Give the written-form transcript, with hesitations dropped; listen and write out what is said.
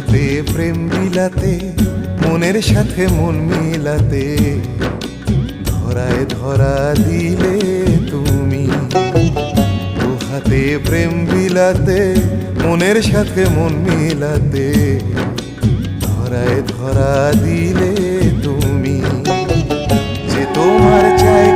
হাতে প্রেম বিলাতে, মনের সাথে মন মিলাতে, ধরায় ধরা দিলে তুমি। দু হাতে প্রেম বিলাতে, মনের সাথে মন মিলাতে, ধরায় ধরা দিলে তুমি। যে তোমার চাই